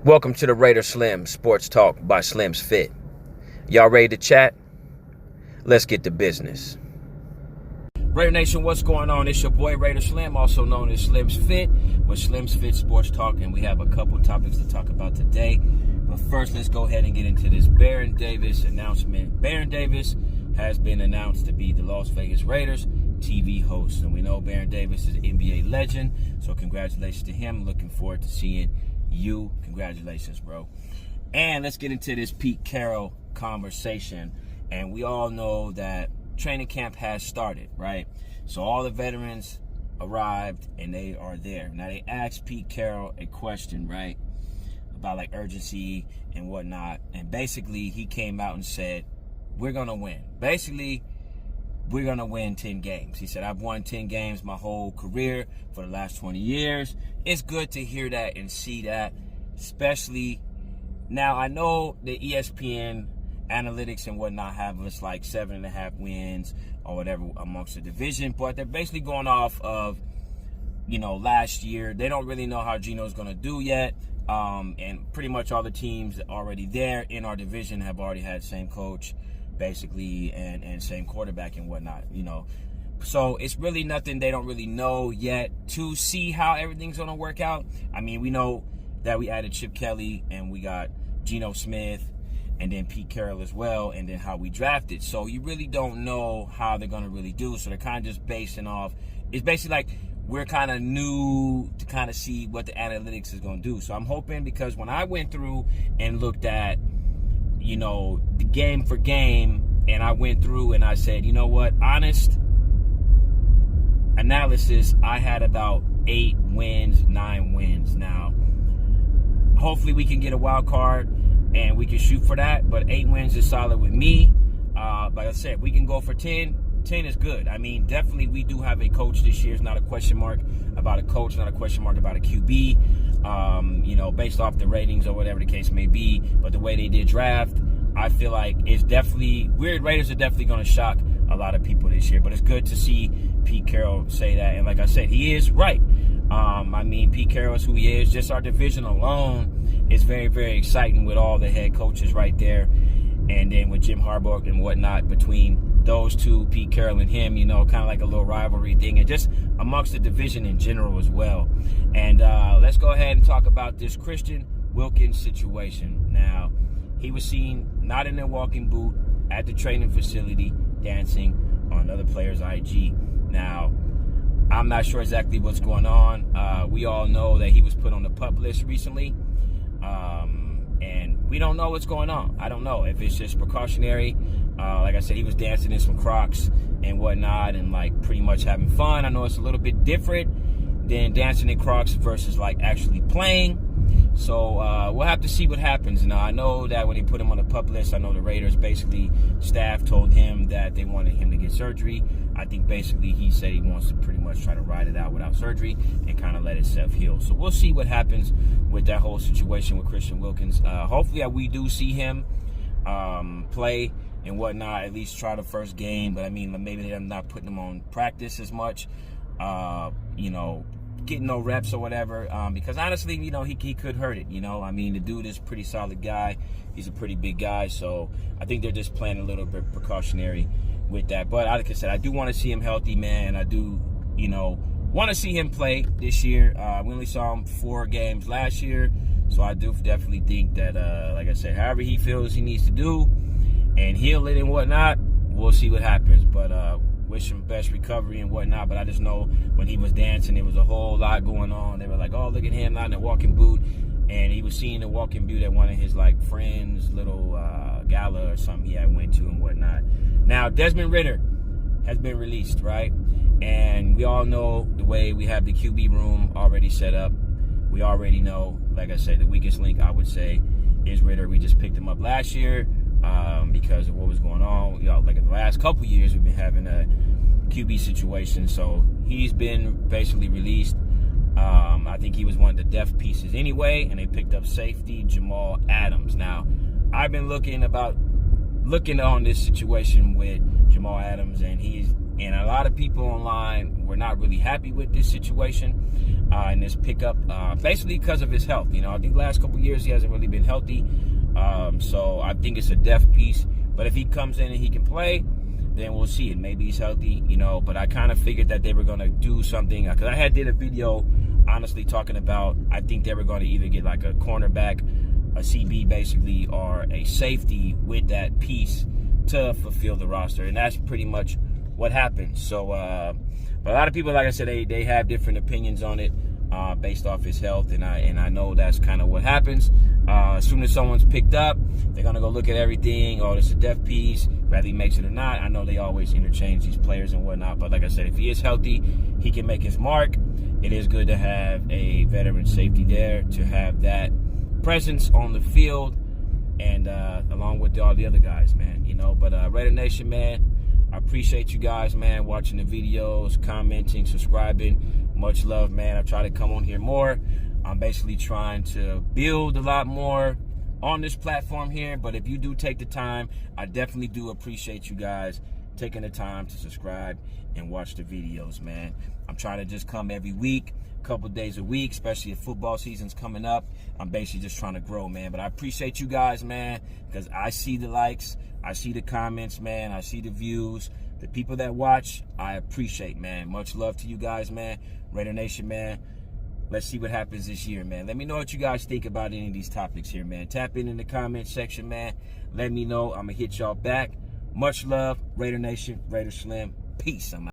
Welcome to the Raider Slimm Sports Talk by Slimm's Fit. Y'all ready to chat? Let's get to business. Raider Nation, what's going on? It's your boy Raider Slimm, also known as Slimm's Fit, with Slimm's Fit Sports Talk, and we have a couple topics to talk about today. But first, let's go ahead and get into this Baron Davis announcement. Baron Davis has been announced to be the Las Vegas Raiders TV host, and we know Baron Davis is an NBA legend, so congratulations to him. Looking forward to seeing you. Congratulations, bro. And let's get into this Pete Carroll conversation. And we all know that training camp has started, right? So all the veterans arrived and they are there. Now they asked Pete Carroll a question, right, about like urgency and whatnot. And basically he came out and said, we're going to win. Basically, we're going to win 10 games. He said, I've won 10 games my whole career for the last 20 years. It's good to hear that and see that, especially now. I know the ESPN analytics and whatnot have us like 7.5 wins or whatever amongst the division, but they're basically going off of, last year. They don't really know how Gino's going to do yet. And pretty much all the teams already there in our division have already had the same coach, basically, and same quarterback and whatnot, So it's really nothing they don't really know yet to see how everything's going to work out. I mean, we know that we added Chip Kelly and we got Geno Smith and then Pete Carroll as well, and then how we drafted. So you really don't know how they're going to really do. So they're kind of just basing off. It's basically like we're kind of new to kind of see what the analytics is going to do. So I'm hoping, because when I went through and looked at, the game for game, and I went through and I said, honest analysis, I had about 8 wins, 9 wins. Now, hopefully we can get a wild card and we can shoot for that, but 8 wins is solid with me. Like I said, we can go for 10. 10 is good. I mean, definitely we do have a coach this year. It's not a question mark about a coach, not a question mark about a QB, based off the ratings or whatever the case may be. But the way they did draft, I feel like it's definitely, Raiders are definitely going to shock a lot of people this year. But it's good to see Pete Carroll say that. And like I said, he is right. Pete Carroll is who he is. Just our division alone is very, very exciting with all the head coaches right there. And then with Jim Harbaugh and whatnot, between those two, Pete Carroll and him, kind of like a little rivalry thing, and just amongst the division in general as well. And let's go ahead and talk about this Christian Wilkins situation. Now, he was seen not in a walking boot at the training facility dancing on another player's IG. Now, I'm not sure exactly what's going on. We all know that he was put on the PUP list recently. And we don't know what's going on. I don't know if it's just precautionary. Like I said, he was dancing in some Crocs and whatnot and like pretty much having fun. I know it's a little bit different than dancing in Crocs versus like actually playing. So we'll have to see what happens. Now, I know that when they put him on the PUP list, I know the Raiders basically staff told him that they wanted him to get surgery. I think basically he said he wants to pretty much try to ride it out without surgery and kind of let itself heal. So we'll see what happens with that whole situation with Christian Wilkins. Hopefully we do see him play and whatnot, at least try the first game. But I mean, maybe they're not putting him on practice as much, getting no reps or whatever, because honestly, he could hurt it. The dude is a pretty solid guy. He's a pretty big guy, so I think they're just playing a little bit precautionary with that. But like I said, I do want to see him healthy, man. I do, want to see him play this year. We only saw him 4 games last year, so I do definitely think that, like I said, however he feels he needs to do and heal it and whatnot, we'll see what happens. But wish him best recovery and whatnot. But I just know when he was dancing, there was a whole lot going on. They were like, oh, look at him, not in a walking boot. And he was seeing the walking boot at one of his like friends' little gala or something he had went to and whatnot. Now, Desmond Ridder has been released, right? And we all know the way we have the QB room already set up. We already know, like I said, the weakest link, I would say, is Ridder. We just picked him up last year because of what was going on. Like in the last couple years, we've been having a QB situation. So he's been basically released. I think he was one of the depth pieces anyway, and they picked up safety Jamal Adams. Now, I've been looking on this situation with Jamal Adams, and he's And a lot of people online were not really happy with this situation and this pickup, basically because of his health. I think the last couple of years he hasn't really been healthy. So I think it's a depth piece. But if he comes in and he can play, then we'll see it. Maybe he's healthy, But I kind of figured that they were going to do something. Because I did a video, honestly, talking about I think they were going to either get like a cornerback, a CB basically, or a safety with that piece to fulfill the roster. And that's pretty much what happened. So, but a lot of people, like I said, they have different opinions on it based off his health, and I know that's kind of what happens. As soon as someone's picked up, they're gonna go look at everything. Oh, this is a depth piece, whether he makes it or not. I know they always interchange these players and whatnot, but like I said, if he is healthy, he can make his mark. It is good to have a veteran safety there, to have that presence on the field, and along with all the other guys, man. But Raider Nation, man, I appreciate you guys, man, watching the videos, commenting, subscribing. Much love, man. I try to come on here more. I'm basically trying to build a lot more on this platform here. But if you do take the time, I definitely do appreciate you guys taking the time to subscribe and watch the videos, man. I'm trying to just come every week, a couple days a week, especially if football season's coming up. I'm basically just trying to grow, man. But I appreciate you guys, man, because I see the likes, I see the comments, man, I see the views. The people that watch, I appreciate, man. Much love to you guys, man. Raider Nation, man. Let's see what happens this year, man. Let me know what you guys think about any of these topics here, man. Tap in the comment section, man. Let me know. I'm going to hit y'all back. Much love, Raider Nation, Raider Slimm. Peace. I'm out.